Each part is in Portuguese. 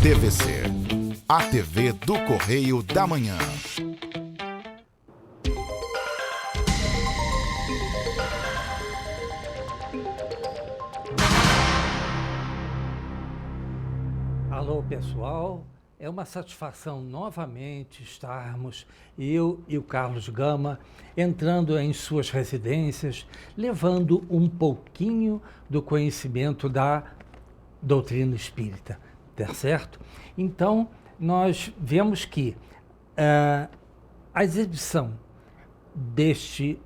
TVC, a TV do Correio da Manhã. Alô, pessoal, é uma satisfação novamente estarmos, eu e o Carlos Gama, entrando em suas residências, levando um pouquinho do conhecimento da doutrina espírita, tá certo? Então, nós vemos que a exibição deste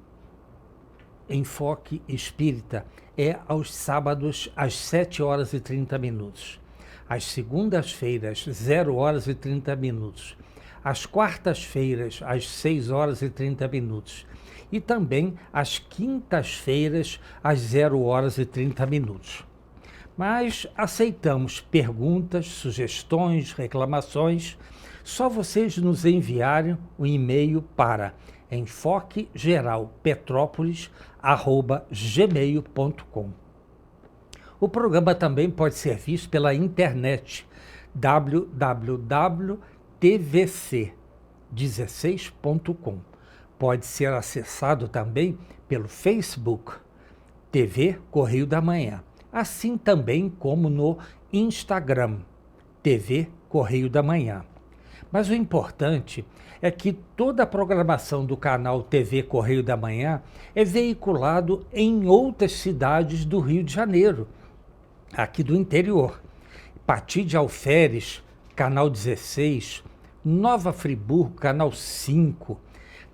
enfoque espírita é aos sábados, às 7h30. Às segundas-feiras, 0h30. Às quartas-feiras, às 6h30. E também às quintas-feiras, às 0h30. Mas aceitamos perguntas, sugestões, reclamações. Só vocês nos enviarem um e-mail para enfoquegeralpetrópolis@gmail.com. O programa também pode ser visto pela internet, www.tvc16.com. Pode ser acessado também pelo Facebook, TV Correio da Manhã, assim também como no Instagram, TV Correio da Manhã. Mas o importante é que toda a programação do canal TV Correio da Manhã é veiculado em outras cidades do Rio de Janeiro, aqui do interior. Pati de Alferes, canal 16, Nova Friburgo, canal 5,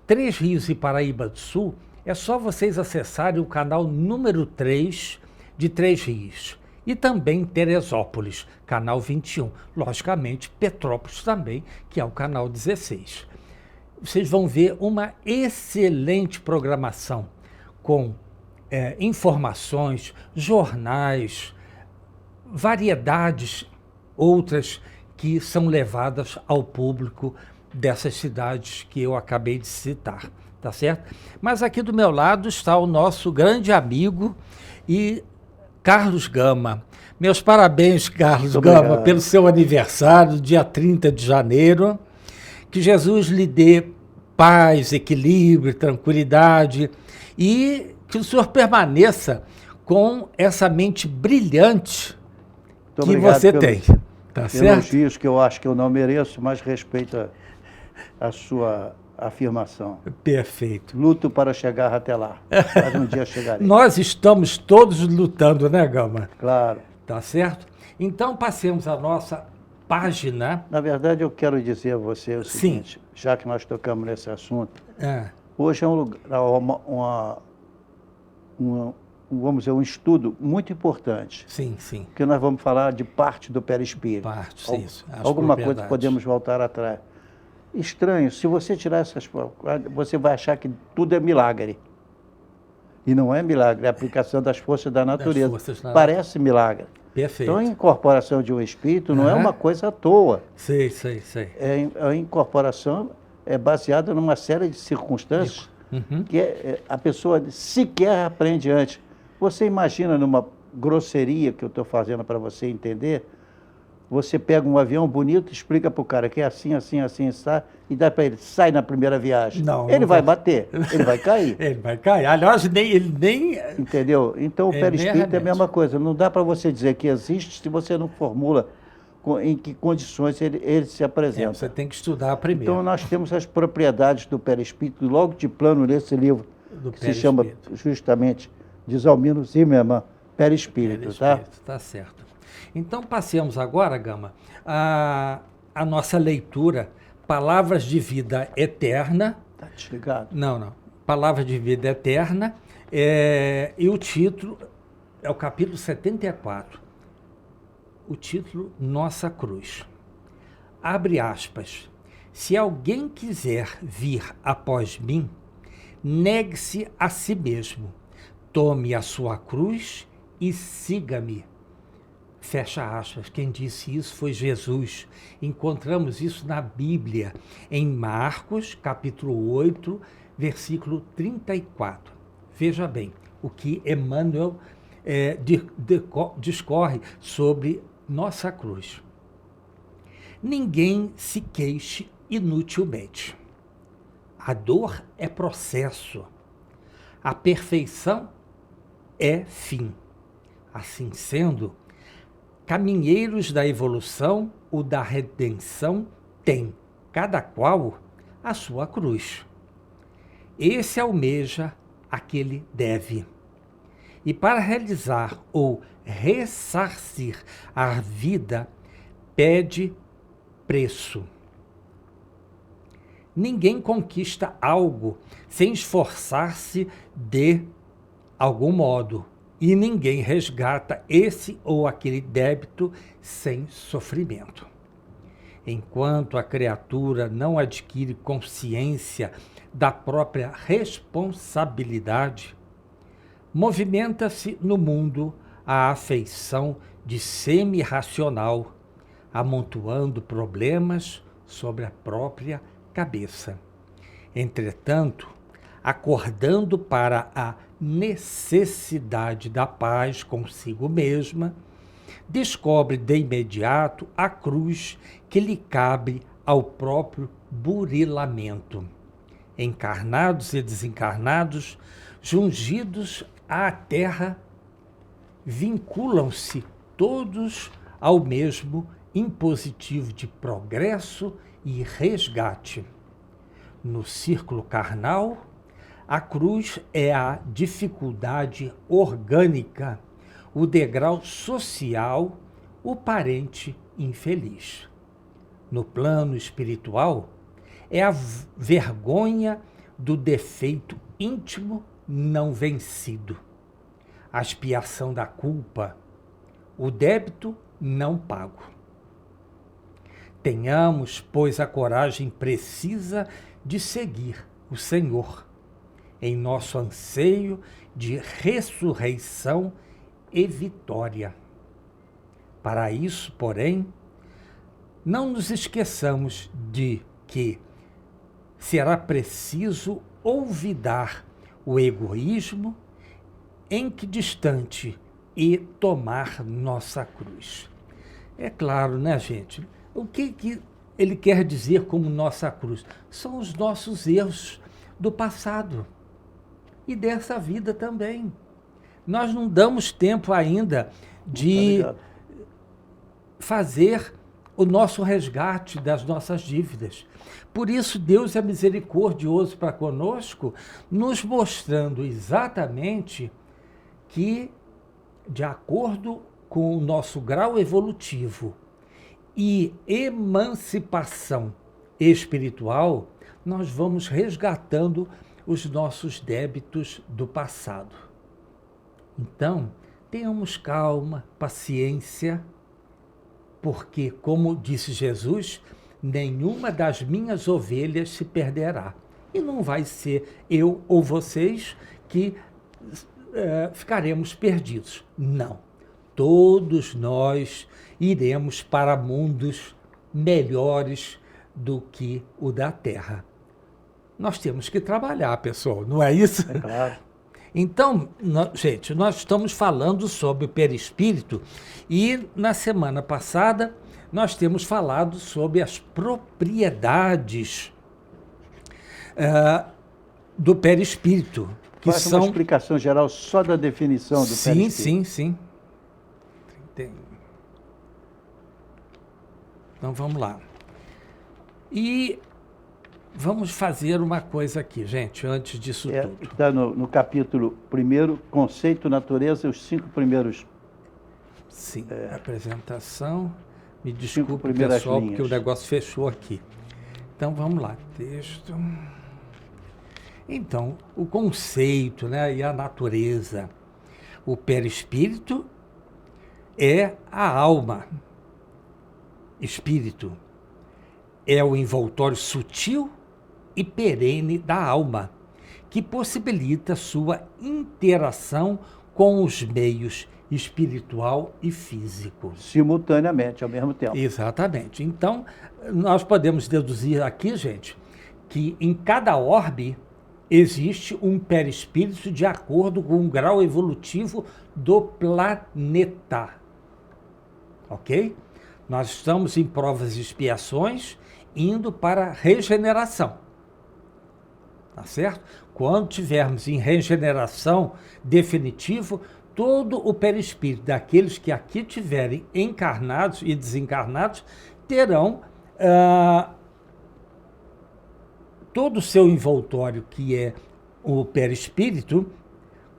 Três Rios e Paraíba do Sul, é só vocês acessarem o canal número 3 de Três Rios. E também Teresópolis, canal 21. Logicamente, Petrópolis também, que é o canal 16. Vocês vão ver uma excelente programação com informações, jornais, variedades outras que são levadas ao público dessas cidades que eu acabei de citar, tá certo? Mas aqui do meu lado está o nosso grande amigo e Carlos Gama. Meus parabéns, Carlos Gama, pelo seu aniversário, dia 30 de janeiro. Que Jesus lhe dê paz, equilíbrio, tranquilidade e que o senhor permaneça com essa mente brilhante que você tem. Tá certo? Elogios que eu acho que eu não mereço, mas respeito a sua afirmação. Perfeito. Luto para chegar até lá, mas um dia chegarei. Nós estamos todos lutando, né, Gama? Claro. Tá certo? Então, passemos a nossa página. Na verdade, eu quero dizer a você o seguinte, já que nós tocamos nesse assunto, hoje é um lugar, vamos dizer, um estudo muito importante. Sim, sim. Porque nós vamos falar de parte do perispírito. Parte, isso. Alguma coisa que podemos voltar atrás. Estranho, se você tirar essas... você vai achar que tudo é milagre. E não é milagre, é a aplicação das forças da natureza. Parece milagre. Perfeito. Então, a incorporação de um espírito não é uma coisa à toa. Sei. A incorporação é baseada numa série de circunstâncias que a pessoa sequer aprende antes. Você imagina numa grosseria que eu estou fazendo para você entender, você pega um avião bonito, explica para o cara que é assim, está, e dá para ele, sai na primeira viagem. Ele vai bater, ele vai cair. Ele vai cair. Aliás, ele nem... Entendeu? Então, o perispírito é a mesma coisa. Não dá para você dizer que existe se você não formula em que condições ele se apresenta. Você tem que estudar primeiro. Então, nós temos as propriedades do perispírito, logo de plano nesse livro, que se chama justamente de Zalmino Zimmermann, Perispírito, tá? Tá certo. Então, passemos agora, Gama, a nossa leitura, Palavras de Vida Eterna. Tá desligado? Não. Palavras de Vida Eterna, e o título é o capítulo 74. O título, Nossa Cruz. Abre aspas. Se alguém quiser vir após mim, negue-se a si mesmo, tome a sua cruz e siga-me. Fecha aspas. Quem disse isso foi Jesus. Encontramos isso na Bíblia, em Marcos, capítulo 8, versículo 34. Veja bem, o que Emmanuel discorre sobre nossa cruz. Ninguém se queixe inutilmente. A dor é processo. A perfeição é fim. Assim sendo, caminheiros da evolução ou da redenção têm, cada qual, a sua cruz. Esse almeja, aquele deve. E para realizar ou ressarcir a vida, pede preço. Ninguém conquista algo sem esforçar-se de algum modo, e ninguém resgata esse ou aquele débito sem sofrimento. Enquanto a criatura não adquire consciência da própria responsabilidade, movimenta-se no mundo a afeição de semi-racional, amontoando problemas sobre a própria cabeça. Entretanto, acordando para a necessidade da paz consigo mesma, descobre de imediato a cruz que lhe cabe ao próprio burilamento. Encarnados e desencarnados, jungidos à terra, vinculam-se todos ao mesmo impositivo de progresso e resgate. No círculo carnal, a cruz é a dificuldade orgânica, o degrau social, o parente infeliz. No plano espiritual, é a vergonha do defeito íntimo não vencido, a expiação da culpa, o débito não pago. Tenhamos, pois, a coragem precisa de seguir o Senhor em nosso anseio de ressurreição e vitória. Para isso, porém, não nos esqueçamos de que será preciso olvidar o egoísmo equidistante e tomar nossa cruz. É claro, né, gente? O que ele quer dizer como nossa cruz? São os nossos erros do passado e dessa vida também. Nós não damos tempo ainda de fazer o nosso resgate das nossas dívidas. Por isso, Deus é misericordioso para conosco, nos mostrando exatamente que, de acordo com o nosso grau evolutivo e emancipação espiritual, nós vamos resgatando os nossos débitos do passado. Então, tenhamos calma, paciência, porque, como disse Jesus, nenhuma das minhas ovelhas se perderá. E não vai ser eu ou vocês que ficaremos perdidos. Não. Todos nós iremos para mundos melhores do que o da Terra. Nós temos que trabalhar, pessoal, não é isso? É claro. Então, gente, nós estamos falando sobre o perispírito e na semana passada nós temos falado sobre as propriedades do perispírito. Que Faz são... uma explicação geral só da definição do perispírito. Sim. Então, vamos lá. E vamos fazer uma coisa aqui, gente, antes disso tudo. Está no capítulo 1, conceito, natureza, os 5 primeiros. Sim, apresentação. Me desculpe, pessoal, linhas. porque o negócio fechou aqui. Então, vamos lá. Texto. Então, o conceito, né, e a natureza. O perispírito é a alma. Espírito é o envoltório sutil e perene da alma, que possibilita sua interação com os meios espiritual e físico. Simultaneamente, ao mesmo tempo. Exatamente. Então, nós podemos deduzir aqui, gente, que em cada orbe existe um perispírito de acordo com o grau evolutivo do planeta. Ok? Nós estamos em provas e expiações, indo para a regeneração. Tá certo? Quando tivermos em regeneração definitivo, todo o perispírito daqueles que aqui tiverem encarnados e desencarnados terão todo o seu envoltório, que é o perispírito,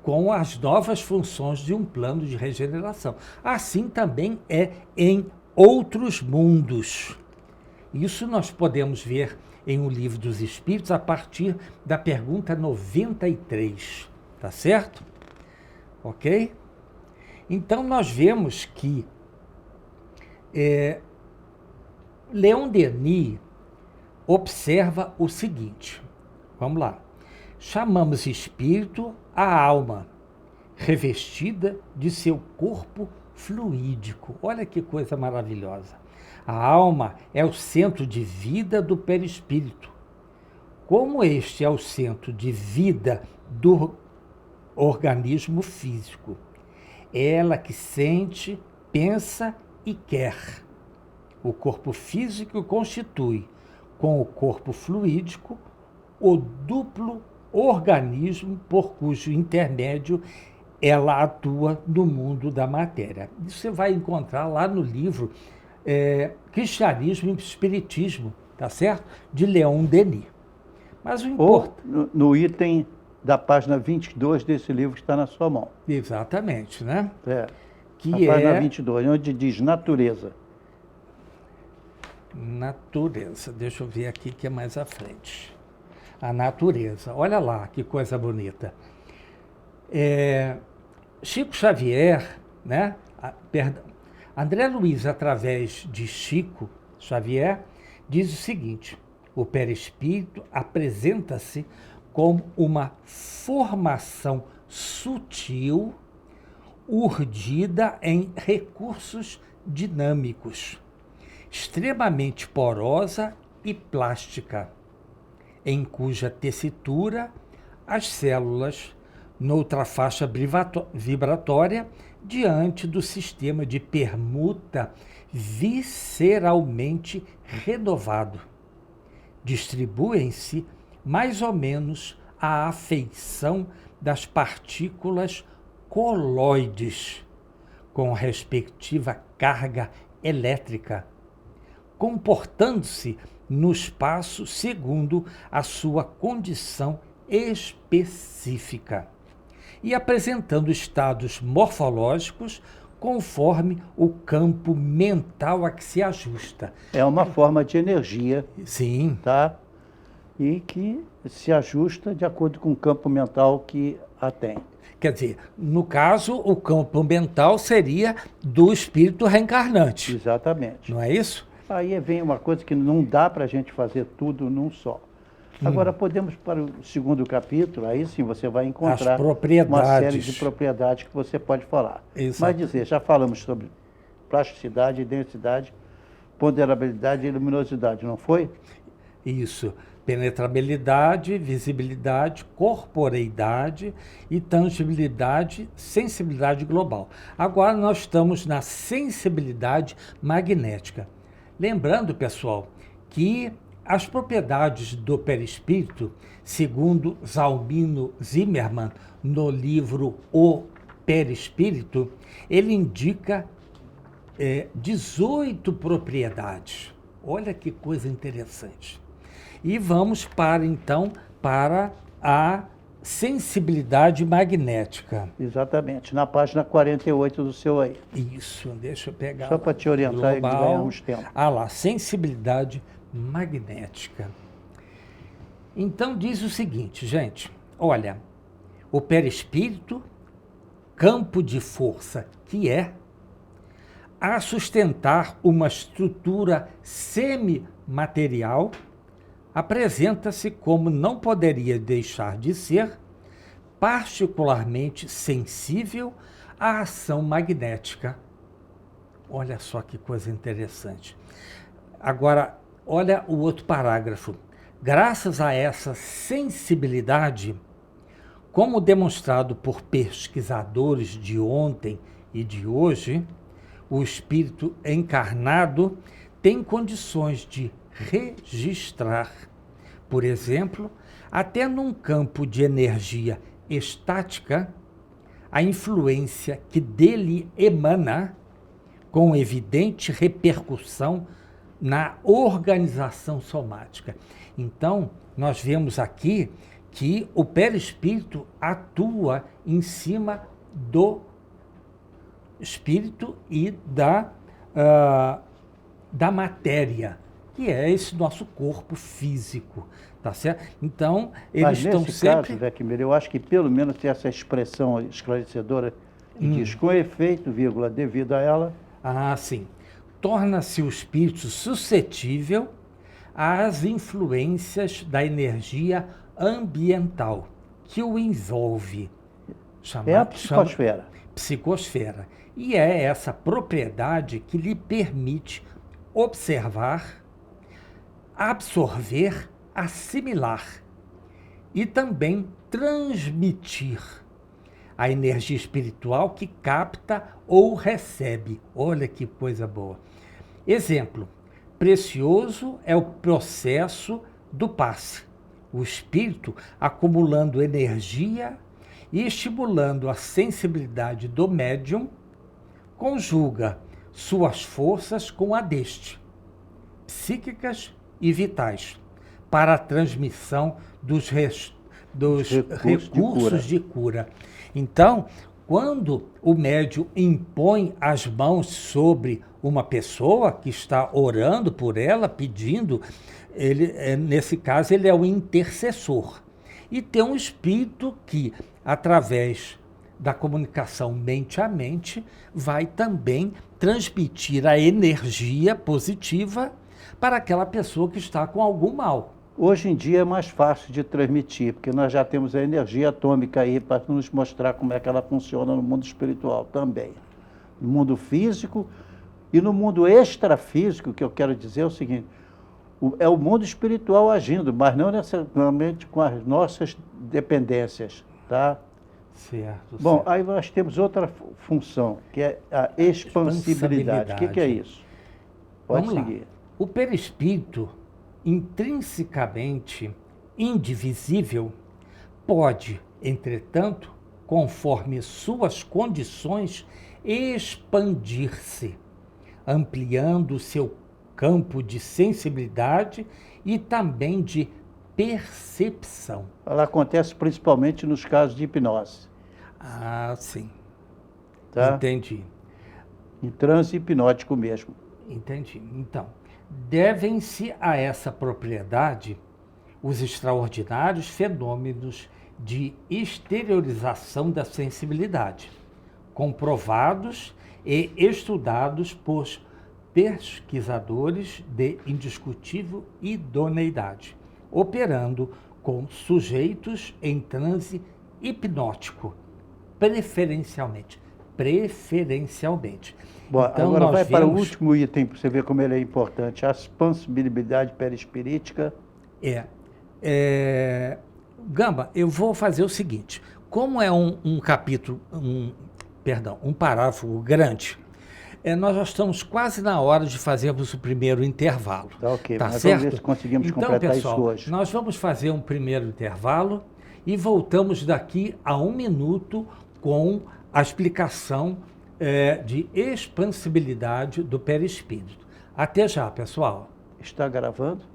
com as novas funções de um plano de regeneração. Assim também é em outros mundos. Isso nós podemos ver em O Livro dos Espíritos a partir da pergunta 93, tá certo? Ok? Então nós vemos que Leon Denis observa o seguinte, vamos lá, chamamos espírito a alma, revestida de seu corpo fluídico. Olha que coisa maravilhosa. A alma é o centro de vida do perispírito. Como este é o centro de vida do organismo físico, é ela que sente, pensa e quer. O corpo físico constitui, com o corpo fluídico, o duplo organismo por cujo intermédio ela atua no mundo da matéria. Isso você vai encontrar lá no livro Cristianismo e Espiritismo, tá certo? De Leon Denis. Mas o importante... Ou no item da página 22 desse livro que está na sua mão. Exatamente, né? Que a página 22, onde diz natureza. Natureza, deixa eu ver aqui que é mais à frente. A natureza, olha lá que coisa bonita. Chico Xavier, né? André Luiz, através de Chico Xavier, diz o seguinte: o perispírito apresenta-se como uma formação sutil, urdida em recursos dinâmicos, extremamente porosa e plástica, em cuja tessitura as células, noutra faixa vibratória, diante do sistema de permuta visceralmente renovado, distribuem-se mais ou menos à afeição das partículas coloides, com respectiva carga elétrica, comportando-se no espaço segundo a sua condição específica e apresentando estados morfológicos conforme o campo mental a que se ajusta. É uma forma de energia. Sim. Tá? E que se ajusta de acordo com o campo mental que a tem. Quer dizer, no caso, o campo mental seria do espírito reencarnante. Exatamente. Não é isso? Aí vem uma coisa que não dá para a gente fazer tudo num só. Agora, podemos para o segundo capítulo, aí sim você vai encontrar uma série de propriedades que você pode falar. Exato. Mas dizer, já falamos sobre plasticidade, densidade, ponderabilidade e luminosidade, não foi? Isso. Penetrabilidade, visibilidade, corporeidade e tangibilidade, sensibilidade global. Agora nós estamos na sensibilidade magnética. Lembrando, pessoal, que as propriedades do perispírito, segundo Zalmino Zimmermann, no livro O Perispírito, ele indica 18 propriedades. Olha que coisa interessante. E vamos então para a sensibilidade magnética. Exatamente, na página 48 do seu aí. Isso, deixa eu pegar. Só para te orientar global, e ganharmos tempo. Lá, sensibilidade magnética. Então diz o seguinte, gente, olha, o perispírito, campo de força que é, a sustentar uma estrutura semimaterial, apresenta-se como não poderia deixar de ser, particularmente sensível à ação magnética. Olha só que coisa interessante. Agora, olha o outro parágrafo. Graças a essa sensibilidade, como demonstrado por pesquisadores de ontem e de hoje, o espírito encarnado tem condições de registrar, por exemplo, até num campo de energia estática, a influência que dele emana, com evidente repercussão na organização somática. Então, nós vemos aqui que o perispírito atua em cima do espírito e da matéria, que é esse nosso corpo físico, tá certo? Então, eles Mas estão nesse sempre... caso, Weckmer, eu acho que pelo menos tem essa expressão esclarecedora que diz com efeito, vírgula, devido a ela. Ah, sim. Torna-se o espírito suscetível às influências da energia ambiental que o envolve. É a psicosfera. Psicosfera. E é essa propriedade que lhe permite observar, absorver, assimilar e também transmitir a energia espiritual que capta ou recebe. Olha que coisa boa. Exemplo, precioso é o processo do passe. O espírito acumulando energia e estimulando a sensibilidade do médium, conjuga suas forças com a deste, psíquicas e vitais, para a transmissão dos recursos de cura. Então, quando o médium impõe as mãos sobre uma pessoa que está orando por ela, pedindo, nesse caso ele é o intercessor. E tem um espírito que, através da comunicação mente a mente, vai também transmitir a energia positiva para aquela pessoa que está com algum mal. Hoje em dia é mais fácil de transmitir, porque nós já temos a energia atômica aí para nos mostrar como é que ela funciona no mundo espiritual também. No mundo físico e no mundo extrafísico, o que eu quero dizer é o seguinte, é o mundo espiritual agindo, mas não necessariamente com as nossas dependências, tá? Certo. Bom, certo. aí nós temos outra função, que é a expansibilidade. O que é isso? Pode Vamos seguir. Lá. O perispírito, intrinsecamente indivisível, pode, entretanto, conforme suas condições, expandir-se, ampliando seu campo de sensibilidade e também de percepção. Ela acontece principalmente nos casos de hipnose. Ah, sim. Tá? Entendi. Em transe hipnótico mesmo. Entendi. Então, devem-se a essa propriedade os extraordinários fenômenos de exteriorização da sensibilidade, comprovados e estudados por pesquisadores de indiscutível idoneidade, operando com sujeitos em transe hipnótico, preferencialmente. Bom, Então, agora vai vemos... para o último item, para você ver como ele é importante, a expansibilidade perispirítica. Gamba, eu vou fazer o seguinte, como é um capítulo, um parágrafo grande, nós já estamos quase na hora de fazermos o primeiro intervalo. Tá ok, tá mas certo? vamos ver se conseguimos então, completar pessoal, isso hoje. Nós vamos fazer um primeiro intervalo e voltamos daqui a 1 minuto com a explicação de expansibilidade do perispírito. Até já, pessoal. Está gravando?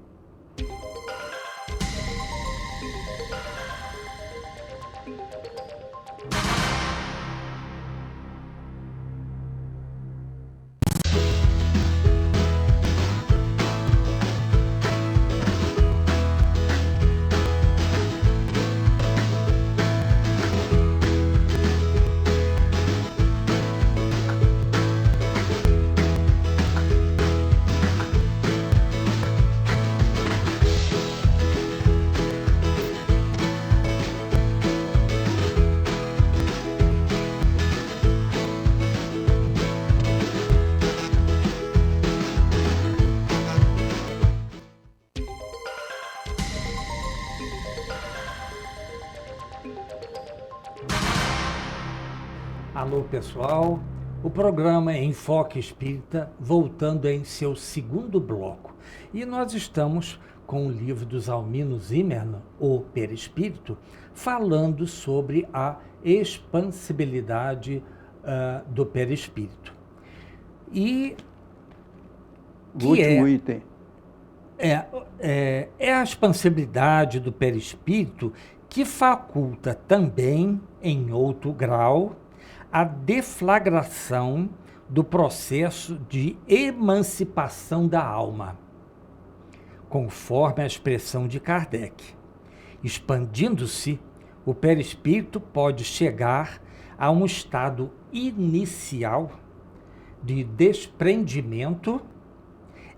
Alô, pessoal. O programa é Enfoque Espírita, voltando em seu segundo bloco. E nós estamos com o livro do Zalmino Zimmermann, O Perispírito, falando sobre a expansibilidade do perispírito. E o último item. É a expansibilidade do perispírito que faculta também, em outro grau, a deflagração do processo de emancipação da alma, conforme a expressão de Kardec. Expandindo-se, o perispírito pode chegar a um estado inicial de desprendimento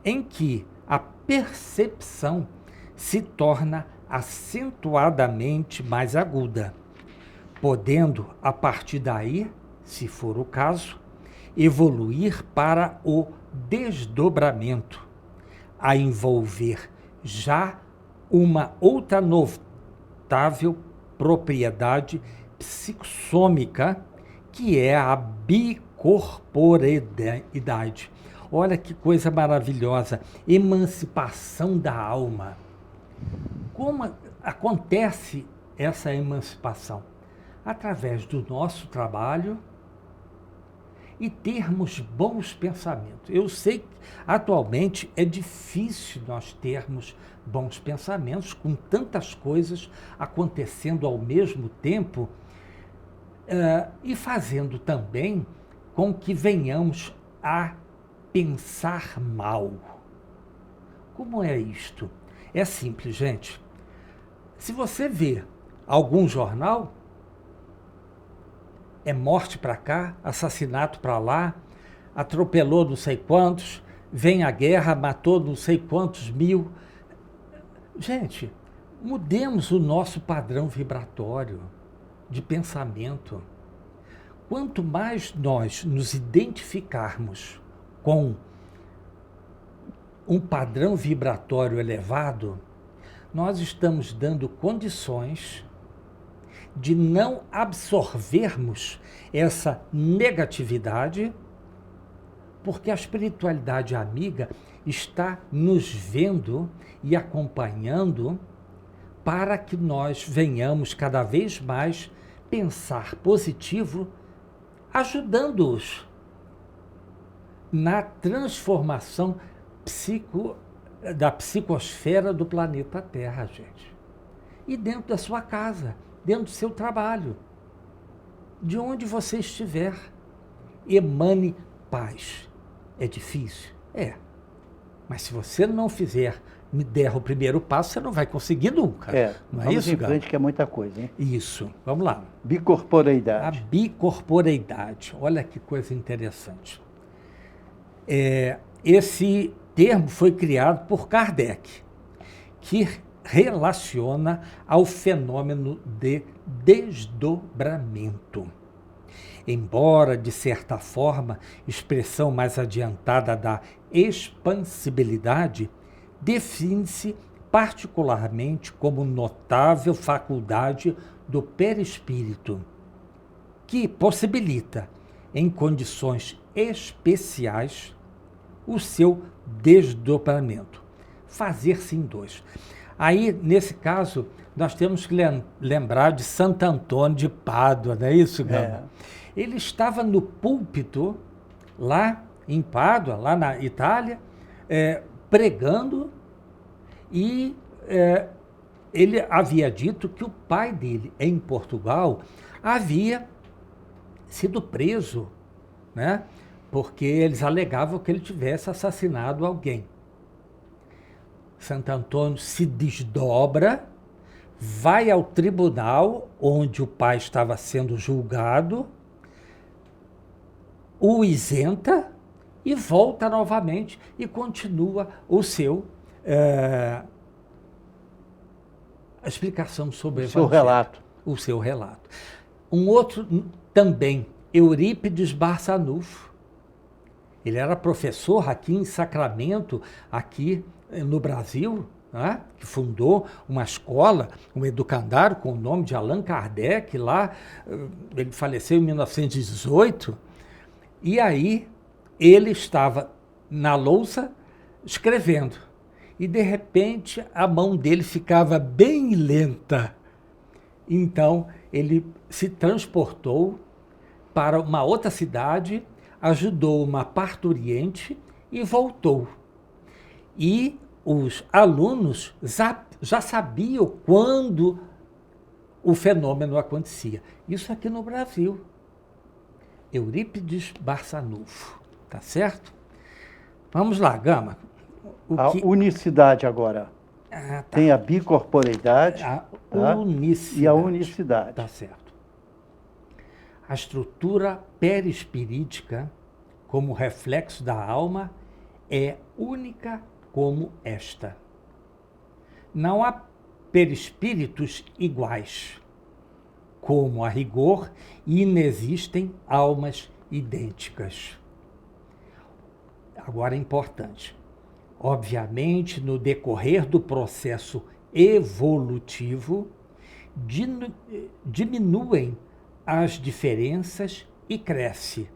em que a percepção se torna acentuadamente mais aguda, podendo, a partir daí, se for o caso, evoluir para o desdobramento, a envolver já uma outra notável propriedade psicossômica, que é a bicorporeidade. Olha que coisa maravilhosa, emancipação da alma. Como acontece essa emancipação? Através do nosso trabalho e termos bons pensamentos. Eu sei que atualmente é difícil nós termos bons pensamentos com tantas coisas acontecendo ao mesmo tempo e fazendo também com que venhamos a pensar mal. Como é isto? É simples, gente. Se você vê algum jornal, é morte para cá, assassinato para lá, atropelou não sei quantos, vem a guerra, matou não sei quantos mil. Gente, mudemos o nosso padrão vibratório de pensamento. Quanto mais nós nos identificarmos com um padrão vibratório elevado, nós estamos dando condições de não absorvermos essa negatividade, porque a espiritualidade amiga está nos vendo e acompanhando para que nós venhamos cada vez mais pensar positivo, ajudando-os na transformação da psicosfera do planeta Terra, gente. E dentro da sua casa, dentro do seu trabalho, de onde você estiver, emane paz. É difícil? É. Mas se você não me der o primeiro passo, você não vai conseguir nunca. Não é isso, vamos em frente, que é muita coisa, hein? Isso. Vamos lá. Bicorporeidade. A bicorporeidade. Olha que coisa interessante. Esse termo foi criado por Kardec, que relaciona ao fenômeno de desdobramento. Embora, de certa forma, expressão mais adiantada da expansibilidade, define-se particularmente como notável faculdade do perispírito, que possibilita, em condições especiais, o seu desdobramento, fazer-se em dois. Aí, nesse caso, nós temos que lembrar de Santo Antônio de Pádua, não é isso, Gama? Ele estava no púlpito, lá em Pádua, lá na Itália, pregando, e ele havia dito que o pai dele, em Portugal, havia sido preso, né? Porque eles alegavam que ele tivesse assassinado alguém. Santo Antônio se desdobra, vai ao tribunal onde o pai estava sendo julgado, o isenta e volta novamente e continua a explicação sobre o Evangelho. O seu relato. Um outro também, Eurípides Barçanufo. Ele era professor aqui em Sacramento, aqui no Brasil, né, que fundou uma escola, um educandário com o nome de Allan Kardec, lá, ele faleceu em 1918, e aí ele estava na louça escrevendo, e de repente a mão dele ficava bem lenta. Então ele se transportou para uma outra cidade, ajudou uma parturiente e voltou. E os alunos já sabiam quando o fenômeno acontecia. Isso aqui no Brasil. Eurípides Barçanufo, tá certo? Vamos lá, Gama. Unicidade agora. Tá. Tem a bicorporeidade unicidade. E a unicidade. Tá certo. A estrutura perispirítica, como reflexo da alma, é única como esta. Não há perispíritos iguais. Como a rigor, inexistem almas idênticas. Agora é importante. Obviamente, no decorrer do processo evolutivo, diminuem as diferenças e cresce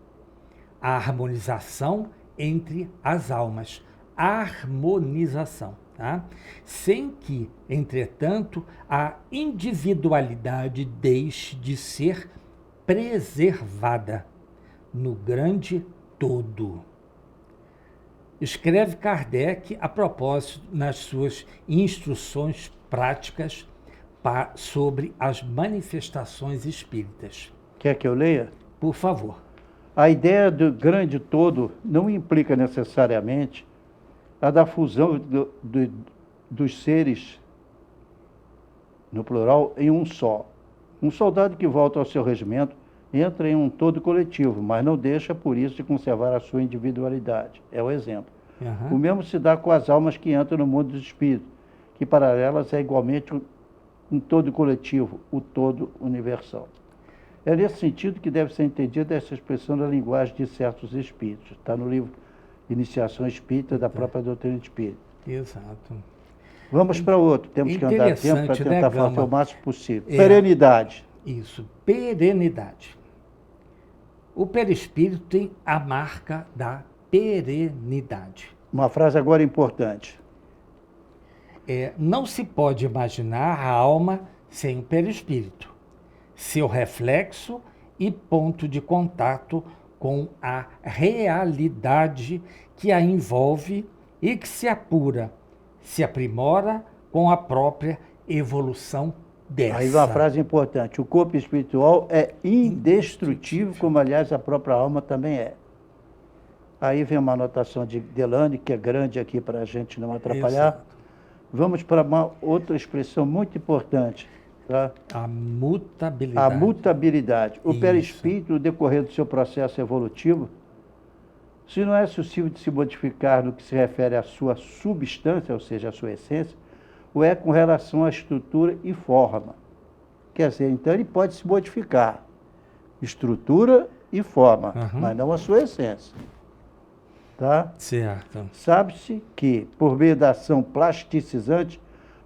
a harmonização entre as almas. Harmonização, tá? Sem que, entretanto, a individualidade deixe de ser preservada no grande todo. Escreve Kardec a propósito nas suas instruções práticas sobre as manifestações espíritas. Quer que eu leia? Por favor. A ideia do grande todo não implica necessariamente a da fusão dos seres, no plural, em um só. Um soldado que volta ao seu regimento entra em um todo coletivo, mas não deixa, por isso, de conservar a sua individualidade. É o exemplo. O mesmo se dá com as almas que entram no mundo dos espíritos, que para elas é igualmente um todo coletivo, o todo universal. É nesse sentido que deve ser entendida essa expressão da linguagem de certos espíritos. Está no livro Iniciação Espírita, da própria doutrina espírita. Exato. Vamos para outro. Temos que andar tempo para tentar fazer o máximo possível. Perenidade. Isso, perenidade. O perispírito tem a marca da perenidade. Uma frase agora importante. Não se pode imaginar a alma sem o perispírito, seu reflexo e ponto de contato com a realidade que a envolve e que se apura, se aprimora com a própria evolução dessa. Aí uma frase importante. O corpo espiritual é indestrutível, como, aliás, a própria alma também é. Aí vem uma anotação de Delane, que é grande aqui para a gente não atrapalhar. Exato. Vamos para uma outra expressão muito importante. Tá? A mutabilidade. A mutabilidade. O perispírito, no decorrer do seu processo evolutivo, se não é possível de se modificar no que se refere à sua substância, ou seja, à sua essência, ou é com relação à estrutura e forma. Quer dizer, então ele pode se modificar. Estrutura e forma, mas não a sua essência. Tá? Certo. Sabe-se que, por meio da ação plasticizante,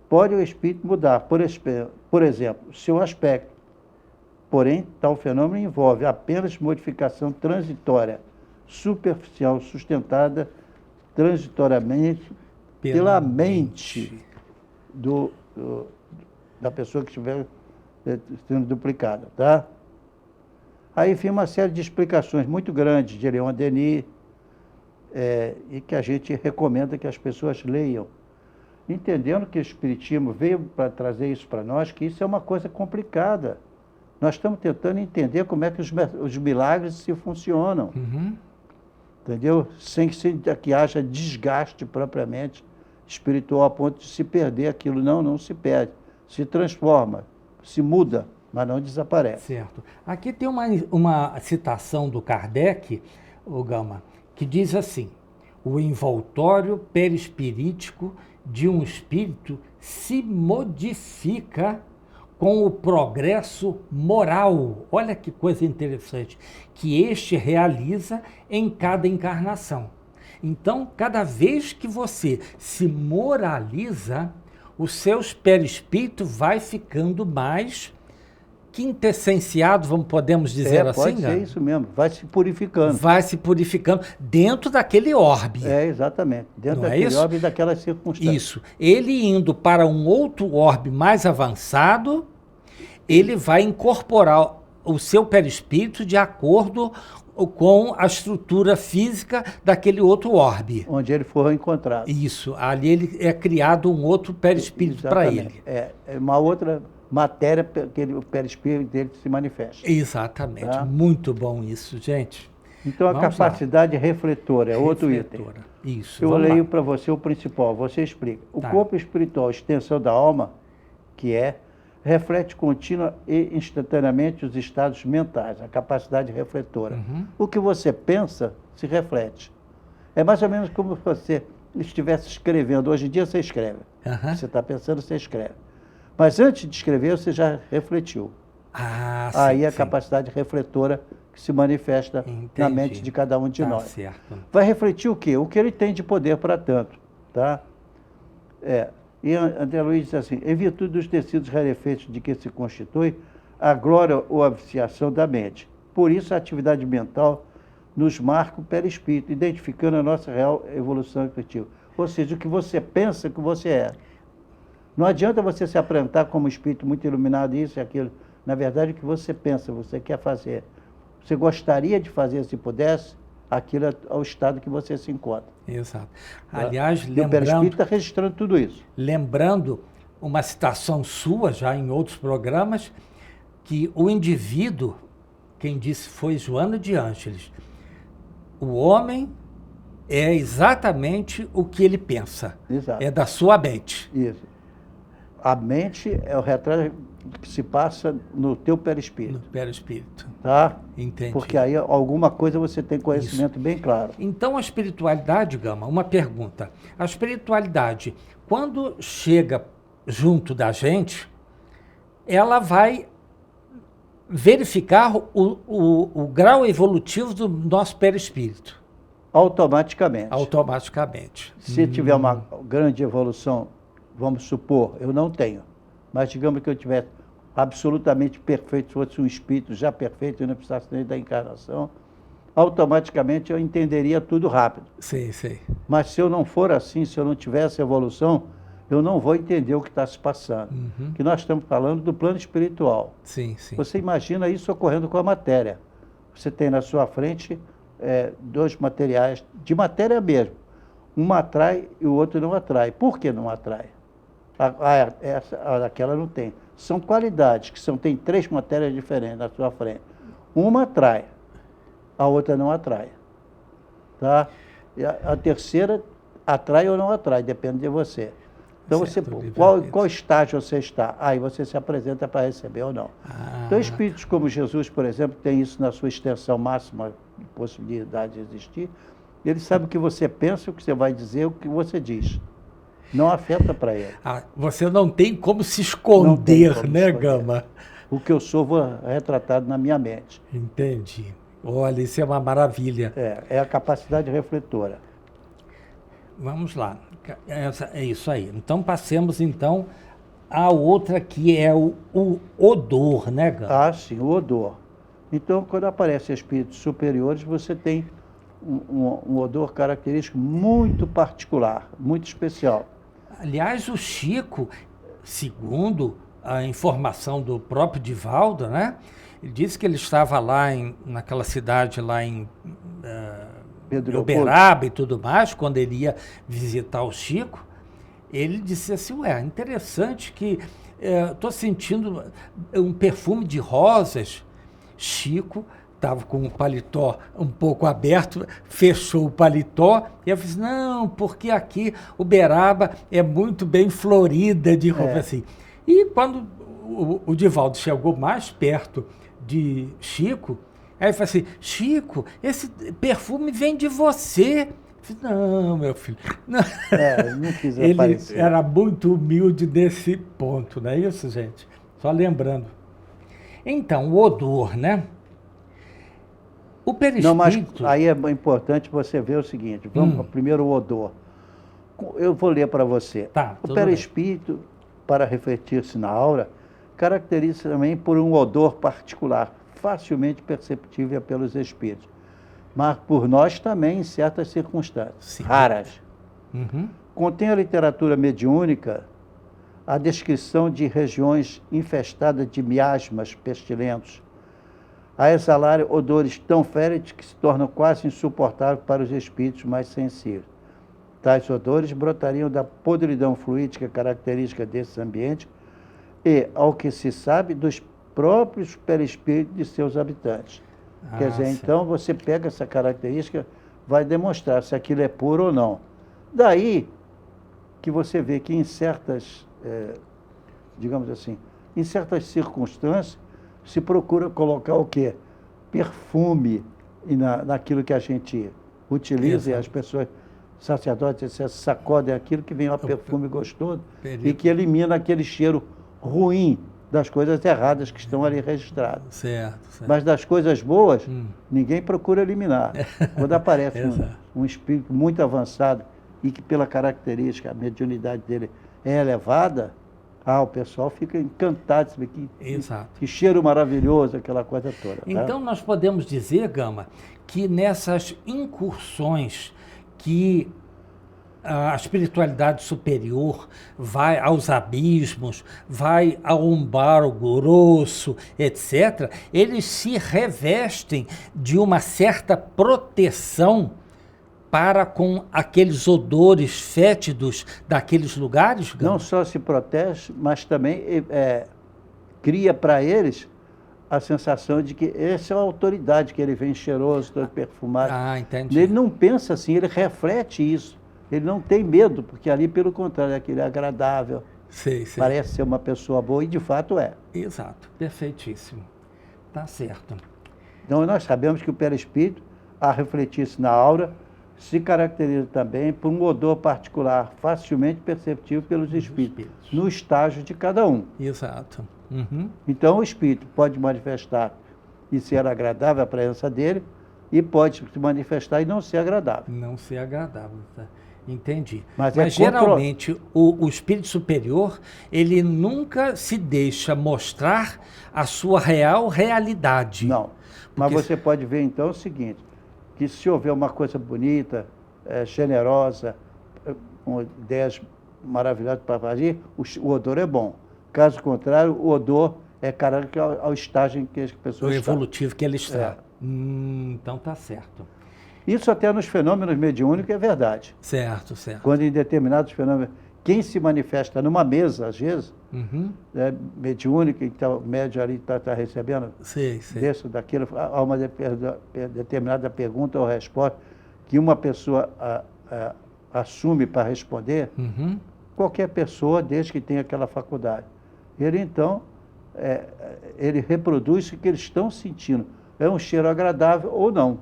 pode o espírito mudar, por exemplo, seu aspecto. Porém, tal fenômeno envolve apenas modificação transitória, superficial, sustentada transitoriamente pela mente da pessoa que estiver sendo duplicada. Tá? Aí vem uma série de explicações muito grandes de Leon Denis, e que a gente recomenda que as pessoas leiam, entendendo que o Espiritismo veio para trazer isso para nós, que isso é uma coisa complicada. Nós estamos tentando entender como é que os milagres se funcionam, entendeu? Sem que haja desgaste propriamente espiritual a ponto de se perder aquilo. Não se perde, se transforma, se muda, mas não desaparece. Certo. Aqui tem uma citação do Kardec, o Gama, que diz assim: o envoltório perispirítico de um espírito se modifica com o progresso moral. Olha que coisa interessante, que este realiza em cada encarnação. Então, cada vez que você se moraliza, os seus perispíritos vai ficando mais quintessenciado, podemos dizer assim? Pode ser isso mesmo, vai se purificando. Vai se purificando dentro daquele orbe. Exatamente, dentro Não é daquele isso? orbe e daquelas circunstâncias. Isso. Ele indo para um outro orbe mais avançado, ele vai incorporar o seu perispírito de acordo com a estrutura física daquele outro orbe. Onde ele for encontrado. Isso. Ali ele é criado um outro perispírito para ele. É uma outra matéria que o perispírito dele se manifesta. Exatamente. Tá? Muito bom isso, gente. Então, a Vamos capacidade refletora é outro item. Isso. Eu vamos leio lá. para você o principal, você explica. O Tá. corpo espiritual, extensão da alma, que reflete contínua e instantaneamente os estados mentais, a capacidade refletora. O que você pensa se reflete. É mais ou menos como se você estivesse escrevendo. Hoje em dia você escreve. Você está pensando, você escreve. Mas antes de escrever, você já refletiu. Ah, sim, Aí a sim. capacidade refletora que se manifesta na Entendi. mente de cada um de Tá nós. certo. Vai refletir o quê? O que ele tem de poder para tanto. Tá? E André Luiz diz assim, em virtude dos tecidos rarefeitos de que se constitui, a glória ou a viciação da mente. Por isso, a atividade mental nos marca o perispírito, identificando a nossa real evolução efetiva. Ou seja, o que você pensa que você é. Não adianta você se apresentar como espírito muito iluminado, isso e aquilo. Na verdade, o que você pensa, você quer fazer. Você gostaria de fazer, se pudesse, aquilo é o estado que você se encontra. Exato. Tá? Aliás, E o perispírito está registrando tudo isso. lembrando uma citação sua, já em outros programas, que o indivíduo, quem disse foi Joana de Ângeles, o homem é exatamente o que ele pensa. Exato. É da sua mente. Isso. A mente é o retrato que se passa no teu perispírito. No perispírito. Tá? Entendi. Porque aí alguma coisa você tem conhecimento bem claro. Então, a espiritualidade, Gama, uma pergunta. A espiritualidade, quando chega junto da gente, ela vai verificar o grau evolutivo do nosso perispírito. Automaticamente. Automaticamente. Se tiver uma grande evolução, vamos supor, eu não tenho, mas digamos que eu tivesse absolutamente perfeito, fosse um espírito já perfeito, eu não precisasse nem da encarnação, automaticamente eu entenderia tudo rápido. Sim, sim. Mas se eu não for assim, se eu não tiver essa evolução, eu não vou entender o que está se passando. Que nós estamos falando do plano espiritual. Sim, sim. Você imagina isso ocorrendo com a matéria. Você tem na sua frente dois materiais, de matéria mesmo. Um atrai e o outro não atrai. Por que não atrai? Aquela não tem. São qualidades, que tem três matérias diferentes na sua frente. Uma atrai, a outra não atrai. Tá? E a terceira atrai ou não atrai, depende de você. Então, Certo, qual estágio você está? Aí você se apresenta para receber ou não. Então, espíritos como Jesus, por exemplo, tem isso na sua extensão máxima de possibilidade de existir. Ele sabe o que você pensa, o que você vai dizer, o que você diz. Não afeta para ele. Você não tem como se Não tem esconder, como né, esconder. Gama? O que eu sou retratado na minha mente. Entendi. Olha, isso é uma maravilha. É a capacidade refletora. Vamos lá. É isso aí. Então, passemos, então, a outra que é o odor, né, Gama? Sim, o odor. Então, quando aparecem espíritos superiores, você tem um odor característico muito particular, muito especial. Aliás, o Chico, segundo a informação do próprio Divaldo, né? Ele disse que ele estava lá naquela cidade lá em Uberaba e tudo mais, quando ele ia visitar o Chico. Ele disse assim, interessante que estou sentindo um perfume de rosas. Chico estava com o paletó um pouco aberto, fechou o paletó, e eu disse, não, porque aqui Uberaba é muito bem florida de roupa assim. E quando o Divaldo chegou mais perto de Chico, aí ele falou assim, Chico, esse perfume vem de você. Eu disse, não, meu filho. Não. Não quis Ele aparecer. era muito humilde nesse ponto, não é isso, gente? Só lembrando. Então, o odor, né? O Não, mas perispírito... aí é importante você ver o seguinte, vamos primeiro o odor. Eu vou ler para você. Tá, O tudo perispírito, para refletir-se na aura, caracteriza também por um odor particular, facilmente perceptível pelos espíritos, mas por nós também em certas circunstâncias, Sim. raras. Uhum. Contém a literatura mediúnica a descrição de regiões infestadas de miasmas pestilentos, a exalar odores tão féretos que se tornam quase insuportáveis para os espíritos mais sensíveis. Tais odores brotariam da podridão fluídica característica desses ambientes e, ao que se sabe, dos próprios perispíritos de seus habitantes. Quer dizer, sim. então você pega essa característica, vai demonstrar se aquilo é puro ou não. Daí que você vê que em certas, digamos assim, em certas circunstâncias, se procura colocar o quê? Perfume naquilo que a gente utiliza. Exato. E as pessoas, sacerdotes, sacodem aquilo que vem um perfume gostoso e que elimina aquele cheiro ruim das coisas erradas que estão ali registradas. Certo. Mas das coisas boas, ninguém procura eliminar. Quando aparece um espírito muito avançado e que pela característica, a mediunidade dele é elevada, o pessoal fica encantado de saber que cheiro maravilhoso, aquela coisa toda. Tá? Então nós podemos dizer, Gama, que nessas incursões que a espiritualidade superior vai aos abismos, vai ao umbral grosso, etc., eles se revestem de uma certa proteção para com aqueles odores fétidos daqueles lugares? Gama? Não só se protege, mas também cria para eles a sensação de que essa é a autoridade, que ele vem cheiroso, todo perfumado. Entendi. Ele não pensa assim, ele reflete isso. Ele não tem medo, porque ali, pelo contrário, aquele é agradável. Sei. Parece ser uma pessoa boa e, de fato, é. Exato, perfeitíssimo. Tá certo. Então, nós sabemos que o perispírito, a refletir-se na aura, se caracteriza também por um odor particular, facilmente perceptível pelos espíritos, no estágio de cada um. Exato. Uhum. Então, o espírito pode manifestar e ser agradável a presença dele, e pode se manifestar e não ser agradável. Não ser agradável, tá? Entendi. Mas geralmente o espírito superior, ele nunca se deixa mostrar a sua real realidade. Não. Mas você pode ver então o seguinte, que se houver uma coisa bonita, generosa, com ideias maravilhosas para fazer, o odor é bom. Caso contrário, o odor é característico ao estágio em que as pessoas estão. O evolutivo que ele está. Então tá certo. Isso até nos fenômenos mediúnicos é verdade. Certo. Quando em determinados fenômenos, quem se manifesta numa mesa, às vezes, mediúnica, então o médium ali está recebendo desse, daquilo, há uma determinada pergunta ou resposta que uma pessoa assume para responder, qualquer pessoa, desde que tenha aquela faculdade. Ele, então, ele reproduz o que eles estão sentindo. É um cheiro agradável ou não.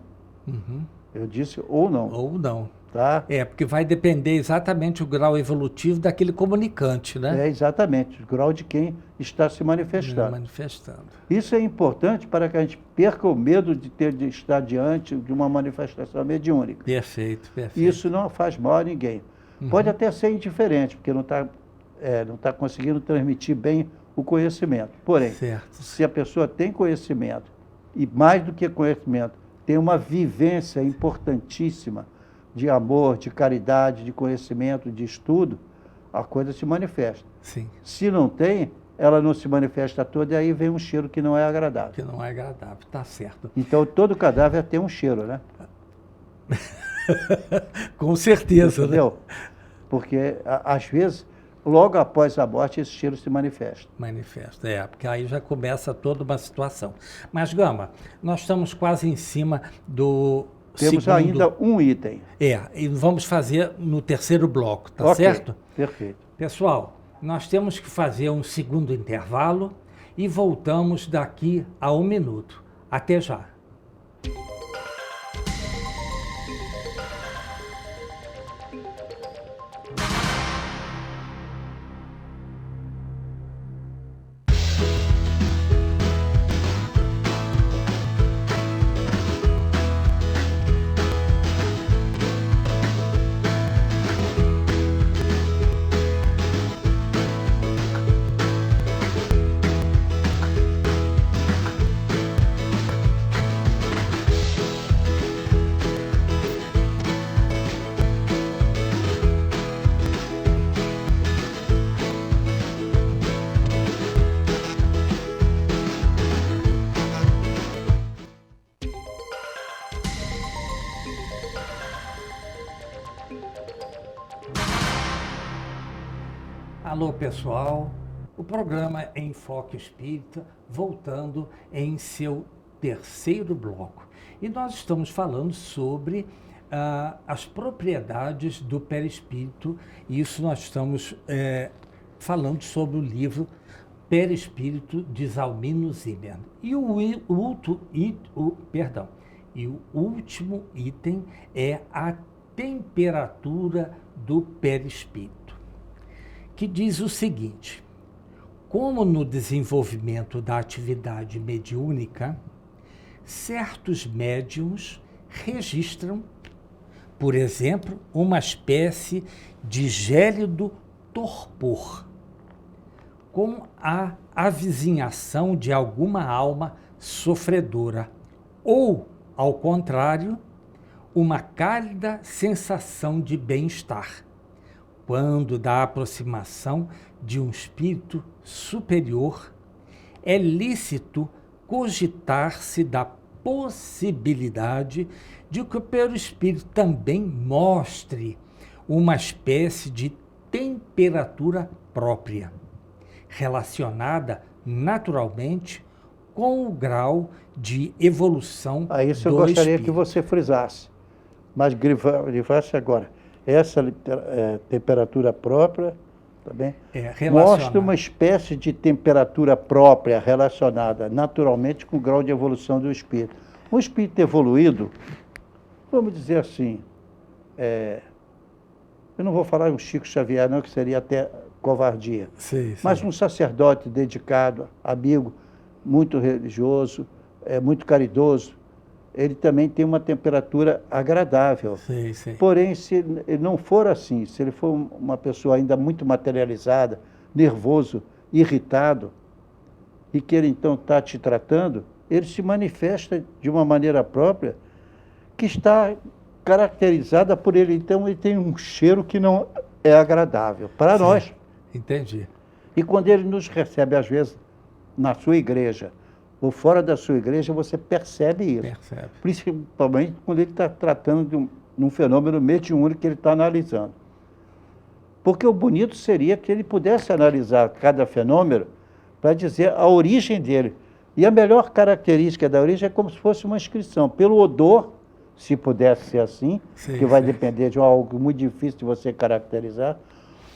Eu disse ou não. Ou não. Tá? Porque vai depender exatamente o grau evolutivo daquele comunicante, né? Exatamente, o grau de quem está se manifestando. Isso é importante para que a gente perca o medo de estar diante de uma manifestação mediúnica. Perfeito. Isso não faz mal a ninguém. Pode até ser indiferente, porque não está conseguindo transmitir bem o conhecimento. Porém, se a pessoa tem conhecimento, e mais do que conhecimento, tem uma vivência importantíssima de amor, de caridade, de conhecimento, de estudo, a coisa se manifesta. Sim. Se não tem, ela não se manifesta toda e aí vem um cheiro que não é agradável. Que não é agradável, tá certo. Então, todo cadáver tem um cheiro, né? Com certeza, entendeu? Né? Porque, às vezes, logo após a morte, esse cheiro se manifesta. Porque aí já começa toda uma situação. Mas, Gama, nós estamos quase em cima do Temos ainda um item. E vamos fazer no terceiro bloco, tá certo? Perfeito. Pessoal, nós temos que fazer um segundo intervalo e voltamos daqui a 1 minuto. Até já. Alô, pessoal. O programa Enfoque Espírita, voltando em seu terceiro bloco. E nós estamos falando sobre as propriedades do perispírito. E isso nós estamos falando sobre o livro Perispírito de Zalmino Zimmer. E o último item é a temperatura do perispírito, que diz o seguinte: como no desenvolvimento da atividade mediúnica, certos médiuns registram, por exemplo, uma espécie de gélido torpor, com a avizinhação de alguma alma sofredora, ou, ao contrário, uma cálida sensação de bem-estar, quando da aproximação de um espírito superior, é lícito cogitar-se da possibilidade de que o perispírito também mostre uma espécie de temperatura própria, relacionada naturalmente com o grau de evolução do espírito. Isso eu gostaria que você frisasse, mas grifasse agora. Essa temperatura própria, tá bem? Mostra uma espécie de temperatura própria relacionada naturalmente com o grau de evolução do espírito. Um espírito evoluído, vamos dizer assim, eu não vou falar um Chico Xavier, não, que seria até covardia. Sim. Mas um sacerdote dedicado, amigo, muito religioso, muito caridoso, ele também tem uma temperatura agradável. Sim. Porém, se ele não for assim, se ele for uma pessoa ainda muito materializada, nervoso, irritado, e que ele então está te tratando, ele se manifesta de uma maneira própria que está caracterizada por ele. Então, ele tem um cheiro que não é agradável para nós. Entendi. E quando ele nos recebe, às vezes, na sua igreja, ou fora da sua igreja, você percebe isso. Percebe. Principalmente quando ele está tratando de um fenômeno mediúnico que ele está analisando. Porque o bonito seria que ele pudesse analisar cada fenômeno para dizer a origem dele. E a melhor característica da origem é como se fosse uma inscrição. Pelo odor, se pudesse ser assim, que vai depender de algo muito difícil de você caracterizar,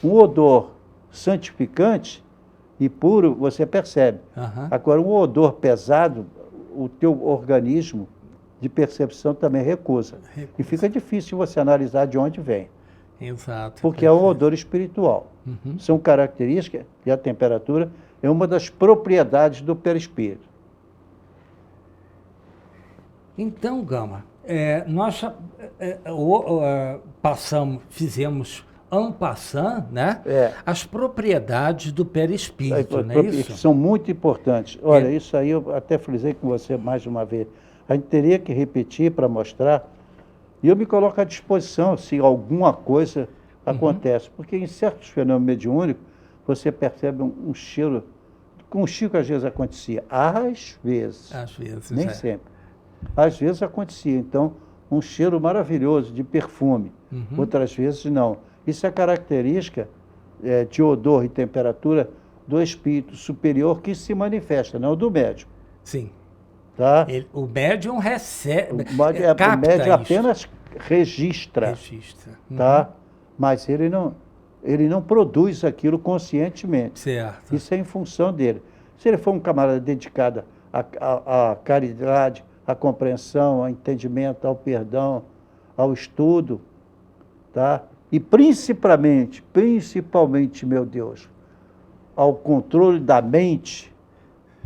um odor santificante e puro, você percebe. Agora, um odor pesado, o teu organismo de percepção também recusa. E fica difícil você analisar de onde vem. Exato. Porque é um odor espiritual. São características, e a temperatura é uma das propriedades do perispírito. Então, Gama, nós fizemos en passant, né? As propriedades do perispírito, não é isso? São muito importantes. Olha, isso aí eu até frisei com você mais uma vez. A gente teria que repetir para mostrar, e eu me coloco à disposição se alguma coisa acontece, porque em certos fenômenos mediúnicos você percebe um cheiro, com o Chico às vezes acontecia, às vezes, nem sempre, às vezes acontecia, então um cheiro maravilhoso de perfume, outras vezes não. Isso é característica de odor e temperatura do espírito superior que se manifesta, não do médium. Sim. Tá? O médium recebe, o médium apenas registra. Tá? Mas ele não produz aquilo conscientemente. Certo. Isso é em função dele. Se ele for um camarada dedicado à caridade, à compreensão, ao entendimento, ao perdão, ao estudo, tá? E principalmente, meu Deus, ao controle da mente,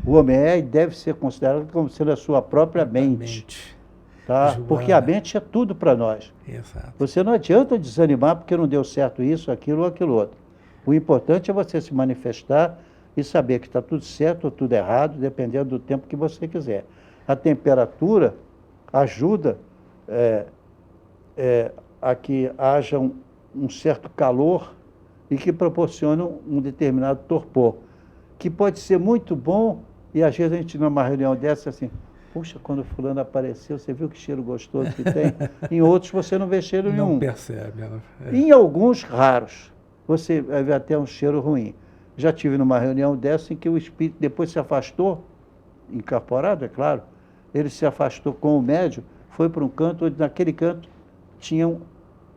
o homem é e deve ser considerado como sendo a sua própria mente. Tá? Porque a mente é tudo para nós. Exato. Você não adianta desanimar porque não deu certo isso, aquilo ou aquilo outro. O importante é você se manifestar e saber que está tudo certo ou tudo errado, dependendo do tempo que você quiser. A temperatura ajuda a que haja um certo calor e que proporciona um determinado torpor, que pode ser muito bom, e às vezes a gente numa reunião dessa assim, puxa, quando fulano apareceu, você viu que cheiro gostoso que tem? Em outros você não vê cheiro nenhum. Não percebe. Em alguns raros, você vai ver até um cheiro ruim. Já tive numa reunião dessa em que o espírito depois se afastou, incorporado, é claro, ele se afastou com o médium, foi para um canto, onde naquele canto tinha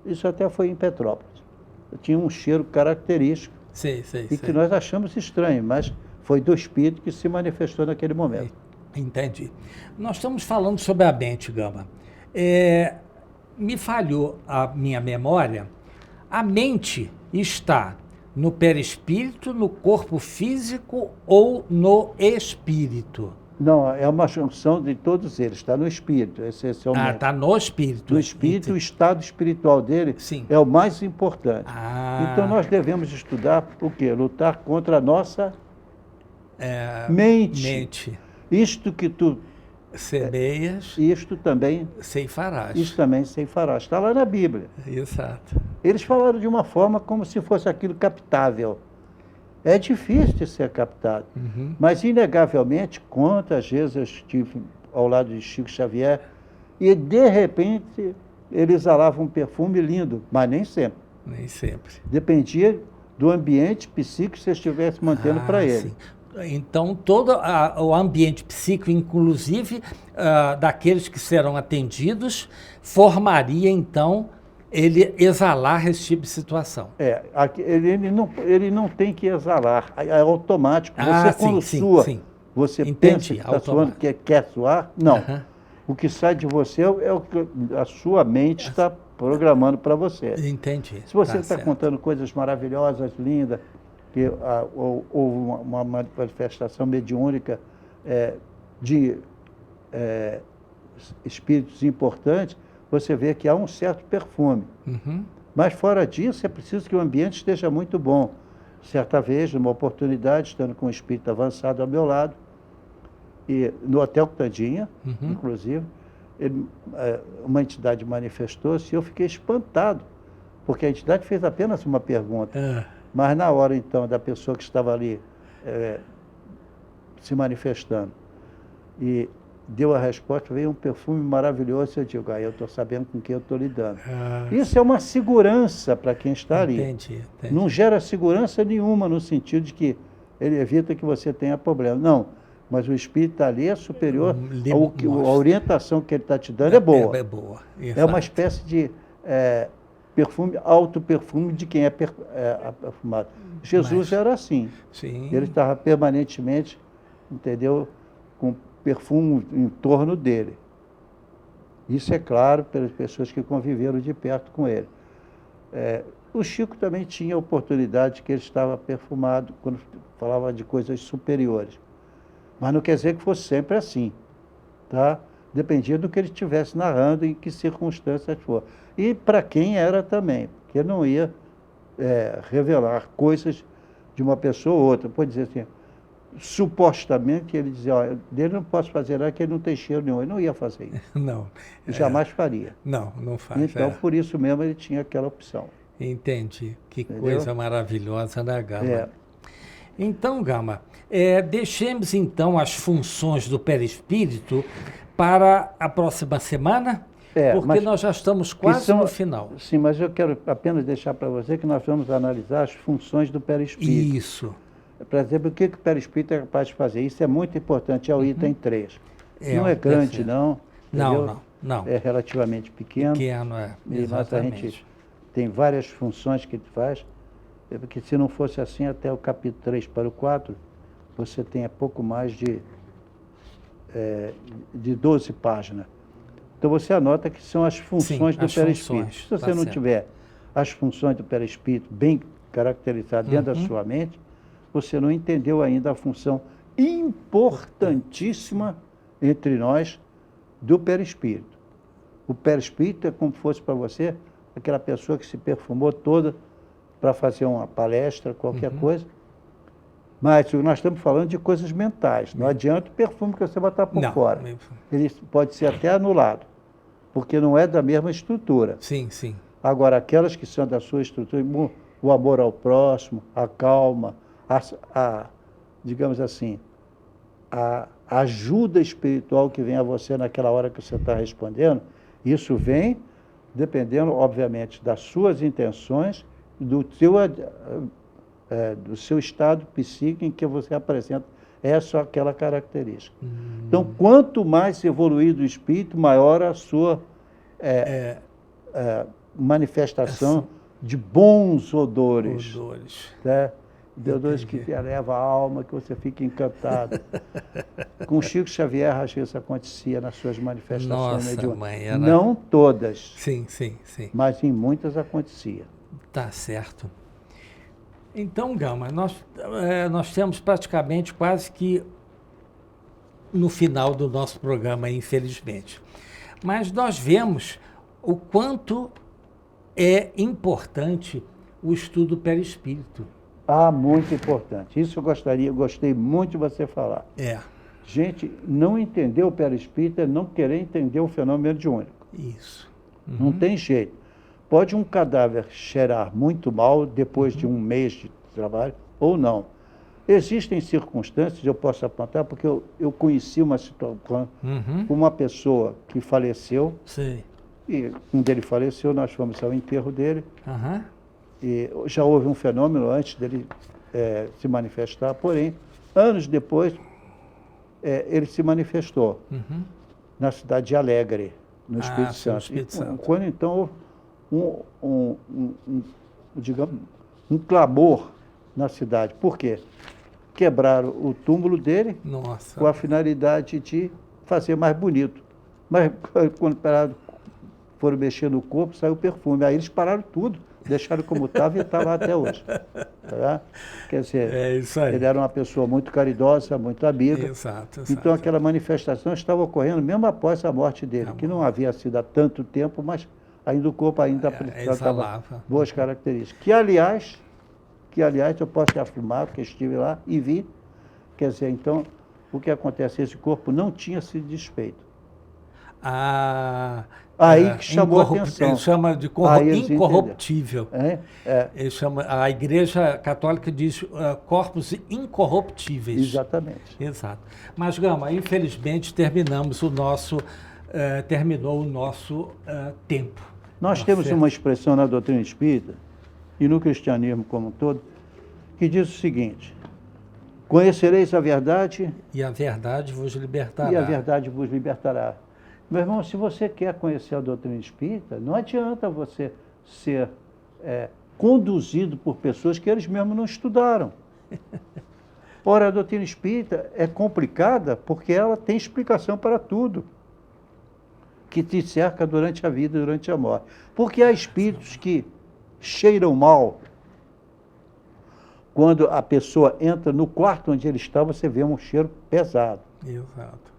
isso até foi em Petrópolis, tinha um cheiro característico, Sei. que nós achamos estranho, mas foi do espírito que se manifestou naquele momento. Entendi. Nós estamos falando sobre a mente, Gama. Me falhou a minha memória. A mente está no perispírito, no corpo físico ou no espírito? Não, é uma junção de todos eles, está no espírito, essencialmente. Está no espírito. No espírito, o estado espiritual dele é o mais importante. Então nós devemos estudar o quê? Lutar contra a nossa mente. Isto que tu semeias, isto também ceifarás. Isso também ceifarás. Está lá na Bíblia. Exato. Eles falaram de uma forma como se fosse aquilo captável. É difícil de ser captado. Mas, inegavelmente, quantas vezes eu estive ao lado de Chico Xavier e, de repente, ele exalava um perfume lindo, mas nem sempre. Nem sempre. Dependia do ambiente psíquico que você estivesse mantendo para ele. Sim. Então, todo o ambiente psíquico, inclusive daqueles que serão atendidos, formaria, então, ele exalar esse tipo de situação. Ele não tem que exalar, é automático. Você, quando sua, você pensa que está suando, que quer suar, não. O que sai de você é o que a sua mente está programando para você. Entendi. Se você está contando coisas maravilhosas, lindas, que houve uma manifestação mediúnica de espíritos importantes, você vê que há um certo perfume. Mas fora disso, é preciso que o ambiente esteja muito bom. Certa vez, numa oportunidade, estando com um espírito avançado ao meu lado, e no Hotel Tandinha, inclusive, uma entidade manifestou-se e eu fiquei espantado, porque a entidade fez apenas uma pergunta. Mas na hora, então, da pessoa que estava ali se manifestando e deu a resposta, veio um perfume maravilhoso, eu digo, eu estou sabendo com quem eu estou lidando. Isso é uma segurança para quem está ali. Entendi. Não gera segurança nenhuma no sentido de que ele evita que você tenha problema. Não, mas o espírito está ali, é superior, a orientação que ele está te dando é boa. É boa. É uma espécie de perfume, auto-perfume de quem é perfumado. Jesus era assim. Sim. Ele estava permanentemente, entendeu, com perfume em torno dele. Isso é claro pelas pessoas que conviveram de perto com ele. O Chico também tinha a oportunidade que ele estava perfumado quando falava de coisas superiores. Mas não quer dizer que fosse sempre assim, tá? Dependia do que ele estivesse narrando, em que circunstâncias for. E para quem era também, porque ele não ia revelar coisas de uma pessoa ou outra. Pode dizer assim, supostamente ele dizia, dele não posso fazer nada, que ele não tem cheiro nenhum. Ele não ia fazer isso. Não. Jamais faria. Não faz. Então, por isso mesmo, ele tinha aquela opção. Entendi. Que Entendeu? coisa maravilhosa, né, Gama? Então, Gama, deixemos então as funções do perispírito para a próxima semana, porque nós já estamos quase no final. Sim, mas eu quero apenas deixar para você que nós vamos analisar as funções do perispírito. Isso. Por exemplo, o que o perispírito é capaz de fazer? Isso é muito importante, é o item 3. Não é grande, não. Não. É relativamente pequeno. Pequeno, mas a gente tem várias funções que ele faz, porque se não fosse assim, até o capítulo 3 para o 4, você tem pouco mais de 12 páginas. Então você anota que são as funções do perispírito. Se você não tiver as funções do perispírito bem caracterizadas dentro da sua mente, você não entendeu ainda a função importantíssima entre nós do perispírito. O perispírito é como se fosse para você aquela pessoa que se perfumou toda para fazer uma palestra, qualquer coisa. Mas nós estamos falando de coisas mentais. Não adianta o perfume que você botar por fora. Ele pode ser até anulado, porque não é da mesma estrutura. Sim. Agora, aquelas que são da sua estrutura, o amor ao próximo, a calma, digamos assim, a ajuda espiritual que vem a você naquela hora que você está respondendo, isso vem dependendo, obviamente, das suas intenções do seu estado psíquico em que você apresenta essa ou aquela característica. Então, quanto mais evoluído o espírito, maior a sua manifestação de bons odores. Né? De odores que elevam a alma, que você fica encantado. Com Chico Xavier, às vezes acontecia nas suas manifestações mediúnicas. Não todas. Sim. Mas em muitas acontecia. Tá certo. Então, Gama, nós temos praticamente quase que no final do nosso programa, infelizmente. Mas nós vemos o quanto é importante o estudo perispírito. Muito importante. Isso gostei muito de você falar. Gente, não entender o perispírito é não querer entender o fenômeno mediúnico. Isso. Não tem jeito. Pode um cadáver cheirar muito mal depois de um mês de trabalho, ou não. Existem circunstâncias, eu posso apontar, porque eu conheci uma situação com uma pessoa que faleceu. Sim. E quando ele faleceu, nós fomos ao enterro dele. E já houve um fenômeno antes dele se manifestar, porém, anos depois, ele se manifestou na cidade de Alegre, no Espírito Santo. Quando então digamos, um clamor na cidade. Por quê? Quebraram o túmulo dele com a finalidade de fazer mais bonito. Mas quando foram mexer no corpo, saiu perfume. Aí eles pararam tudo, deixaram como estava e está lá até hoje. Tá? Quer dizer, ele era uma pessoa muito caridosa, muito amiga. Exato. Então aquela manifestação estava ocorrendo mesmo após a morte dele, que não havia sido há tanto tempo, mas ainda o corpo ainda apresentava boas características. Que aliás, eu posso afirmar, porque estive lá e vi, quer dizer, então, o que acontece? Esse corpo não tinha sido desfeito. Aí que chamou a atenção. Ele chama de incorruptível. Ele chama, a Igreja Católica diz corpos incorruptíveis. Exatamente. Exato. Mas, Gama, infelizmente terminou o nosso tempo. Nós temos uma expressão na doutrina espírita e no cristianismo como um todo, que diz o seguinte: conhecereis a verdade e a verdade vos libertará. E a verdade vos libertará. Meu irmão, se você quer conhecer a doutrina espírita, não adianta você ser conduzido por pessoas que eles mesmos não estudaram. Ora, a doutrina espírita é complicada porque ela tem explicação para tudo que te cerca durante a vida e durante a morte. Porque há espíritos que cheiram mal. Quando a pessoa entra no quarto onde ele está, você vê um cheiro pesado. Exato.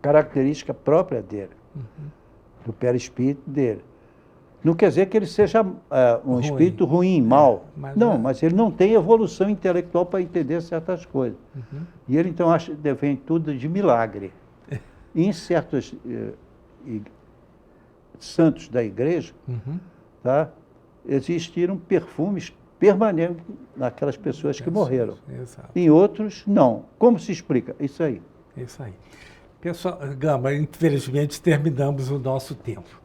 Característica própria dele, do perispírito dele. Não quer dizer que ele seja um espírito ruim, mau. Mas ele não tem evolução intelectual para entender certas coisas. E ele, então, acha que vem tudo de milagre. E em certos santos da igreja, existiram perfumes permanentes naquelas pessoas que morreram. Exato. Em outros, não. Como se explica? Isso aí. Isso aí. Pessoal, Gama, infelizmente terminamos o nosso tempo.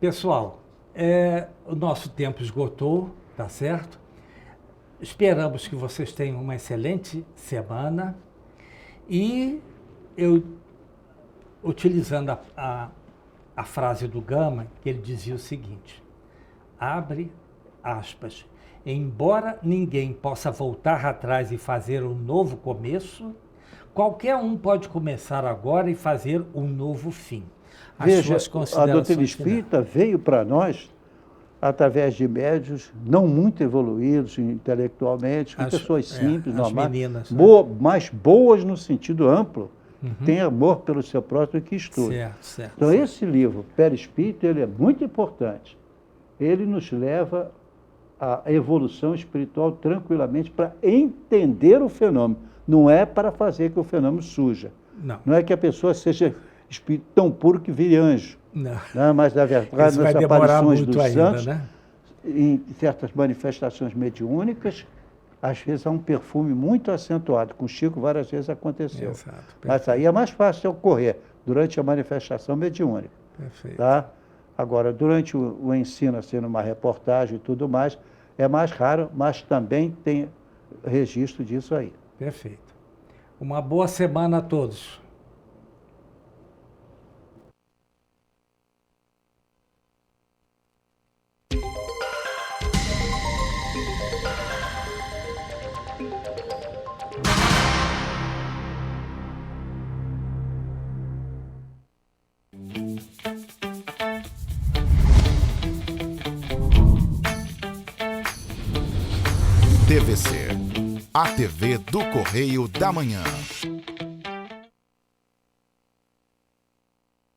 Pessoal, o nosso tempo esgotou, tá certo? Esperamos que vocês tenham uma excelente semana e eu, utilizando a frase do Gama, que ele dizia o seguinte: abre aspas, embora ninguém possa voltar atrás e fazer um novo começo, qualquer um pode começar agora e fazer um novo fim. Veja, a doutrina espírita veio para nós através de médiuns não muito evoluídos intelectualmente, pessoas simples, normais, meninas, mas boas no sentido amplo, têm amor pelo seu próprio que estuda. Então, esse livro, Perispírito, ele é muito importante. Ele nos leva à evolução espiritual tranquilamente para entender o fenômeno. Não é para fazer que o fenômeno surja. Não é que a pessoa seja espírito tão puro que vire anjo. Não. Mas, na verdade, nas aparições dos santos, em certas manifestações mediúnicas, às vezes há um perfume muito acentuado. Com Chico, várias vezes aconteceu. Exato, mas aí é mais fácil de ocorrer durante a manifestação mediúnica. Perfeito. Tá? Agora, durante o ensino, assim, numa reportagem e tudo mais, É mais raro, mas também tem registro disso aí. Perfeito. Uma boa semana a todos. TVC, a TV do Correio da Manhã.